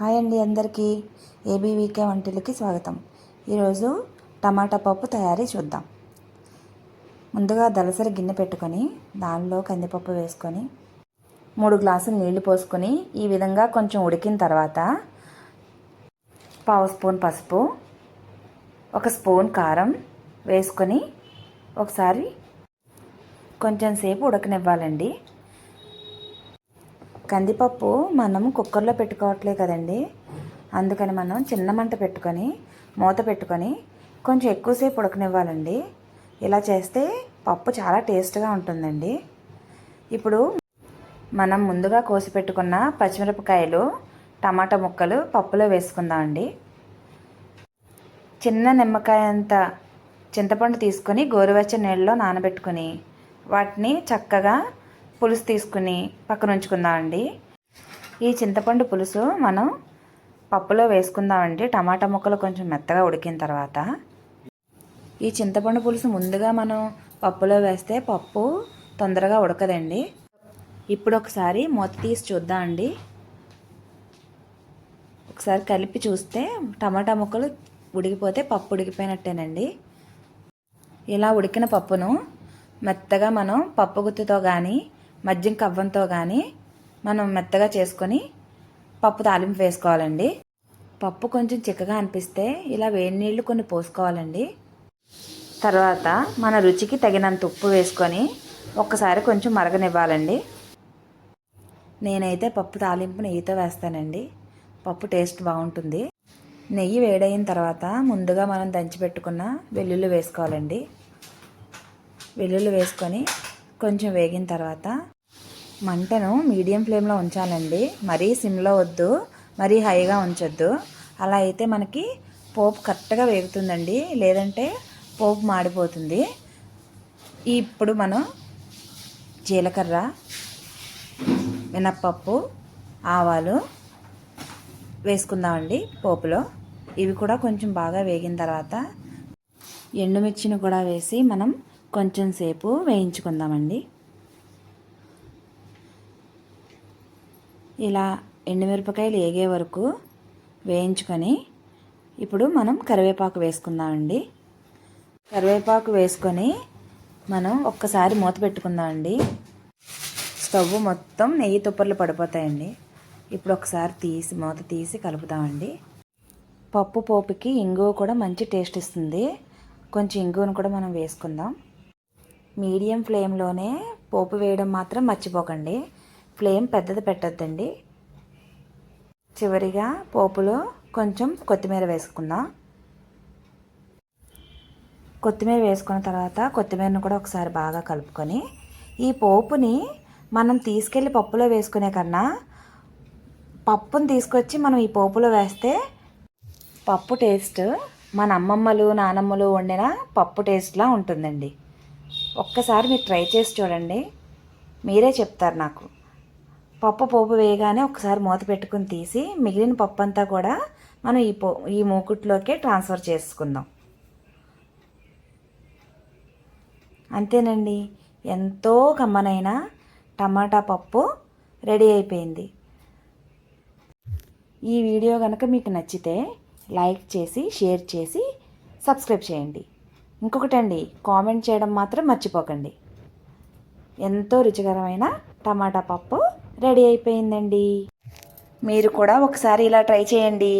Hi అండి అందరికీ ఏబీవీకే వంటలకి స్వాగతం. ఈరోజు టమాటా పప్పు తయారీ చూద్దాం. ముందుగా దలసరి గిన్నె పెట్టుకొని దానిలో కందిపప్పు వేసుకొని 3 గ్లాసులు నీళ్లు పోసుకొని ఈ విధంగా కొంచెం ఉడికిన తర్వాత 1/2 స్పూన్ పసుపు, 1 స్పూన్ కారం వేసుకొని ఒకసారి కొంచెం సేపు ఉడకనివ్వాలండి. కందిపప్పు మనం కుక్కర్లో పెట్టుకోవట్లే కదండి, అందుకని మనం చిన్న మంట పెట్టుకొని మూత పెట్టుకొని కొంచెం ఎక్కువసేపు ఉడకనివ్వాలండి. ఇలా చేస్తే పప్పు చాలా టేస్ట్గా ఉంటుందండి. ఇప్పుడు మనం ముందుగా కోసి పెట్టుకున్న పచ్చిమిరపకాయలు, టమాటా ముక్కలు పప్పులో వేసుకుందామండి. చిన్న నిమ్మకాయ అంత చింతపండు తీసుకొని గోరువెచ్చని నీళ్ళలో నానబెట్టుకొని వాటిని చక్కగా పులుసు తీసుకుని పక్కన ఉంచుకుందామండి. ఈ చింతపండు పులుసు మనం పప్పులో వేసుకుందామండి. టమాటా ముక్కలు కొంచెం మెత్తగా ఉడికిన తర్వాత ఈ చింతపండు పులుసు ముందుగా మనం పప్పులో వేస్తే పప్పు తొందరగా ఉడకదండి. ఇప్పుడు ఒకసారి మూత తీసి చూద్దామండి. ఒకసారి కలిపి చూస్తే టమాటా ముక్కలు ఉడికిపోతే పప్పు ఉడికిపోయినట్టేనండి. ఇలా ఉడికిన పప్పును మెత్తగా మనం పప్పు గుత్తితో కానీ మజ్జిగ కవ్వంతో కానీ మనం మెత్తగా చేసుకొని పప్పు తాలింపు వేసుకోవాలండి. పప్పు కొంచెం చిక్కగా అనిపిస్తే ఇలా వేడి నీళ్ళు కొన్ని పోసుకోవాలండి. తర్వాత మన రుచికి తగినంత ఉప్పు వేసుకొని ఒక్కసారి కొంచెం మరగనివ్వాలండి. నేనైతే పప్పు తాలింపు నెయ్యితో వేస్తానండి. పప్పు టేస్ట్ బాగుంటుంది. నెయ్యి వేడైన తర్వాత ముందుగా మనం దంచి పెట్టుకున్న వెల్లుల్లి వేసుకోవాలండి. వెల్లుల్లి వేసుకొని కొంచెం వేగిన తర్వాత మంటను మీడియం ఫ్లేమ్లో ఉంచాలండి. మరీ సిమ్లో వద్దు, మరీ హైగా ఉంచొద్దు. అలా అయితే మనకి పోపు కరెక్ట్గా వేగుతుందండి, లేదంటే పోపు మాడిపోతుంది. ఇప్పుడు మనం జీలకర్ర, మినప్పప్పు, ఆవాలు వేసుకుందామండి పోపులో. ఇవి కూడా కొంచెం బాగా వేగిన తర్వాత ఎండుమిర్చిని కూడా వేసి మనం కొంచెం సేపు వేయించుకుందామండి. ఇలా ఎండుమిరపకాయలు వేగే వరకు వేయించుకొని ఇప్పుడు మనం కరివేపాకు వేసుకుందామండి. కరివేపాకు వేసుకొని మనం ఒక్కసారి మూత పెట్టుకుందామండి. స్టవ్ మొత్తం నెయ్యి తుప్పర్లు పడిపోతాయండి. ఇప్పుడు ఒకసారి మూత తీసి కలుపుదామండి. పప్పు పోపుకి ఇంగువ కూడా మంచి టేస్ట్ ఇస్తుంది. కొంచెం ఇంగువను కూడా మనం వేసుకుందాం. మీడియం ఫ్లేమ్లోనే పోపు వేయడం మాత్రం మర్చిపోకండి. ఫ్లేమ్ పెద్దది పెట్టద్దండి. చివరిగా పోపులో కొంచెం కొత్తిమీర వేసుకుందాం. కొత్తిమీర వేసుకున్న తర్వాత కొత్తిమీరను కూడా ఒకసారి బాగా కలుపుకొని ఈ పోపుని మనం తీసుకెళ్ళి పప్పులో వేసుకునే కన్నా పప్పుని తీసుకొచ్చి మనం ఈ పోపులో వేస్తే పప్పు టేస్ట్ మన అమ్మమ్మలు నానమ్మలు వండిన పప్పు టేస్ట్లా ఉంటుందండి. ఒక్కసారి మీరు ట్రై చేసి చూడండి, మీరే చెప్తారు నాకు. పప్పు పోపు వేయగానే ఒకసారి మూత పెట్టుకుని తీసి మిగిలిన పప్పు అంతా కూడా మనం ఈ మూకుట్లోకే ట్రాన్స్ఫర్ చేసుకుందాం. అంతేనండి, ఎంతో కమ్మనైన టమాటా పప్పు రెడీ అయిపోయింది. ఈ వీడియో కనుక మీకు నచ్చితే లైక్ చేసి షేర్ చేసి సబ్స్క్రైబ్ చేయండి. ఇంకొకటండి, కామెంట్ చేయడం మాత్రం మర్చిపోకండి. ఎంతో రుచికరమైన టమాటా పప్పు రెడీ అయిపోయిందండి. మీరు కూడా ఒకసారి ఇలా ట్రై చేయండి.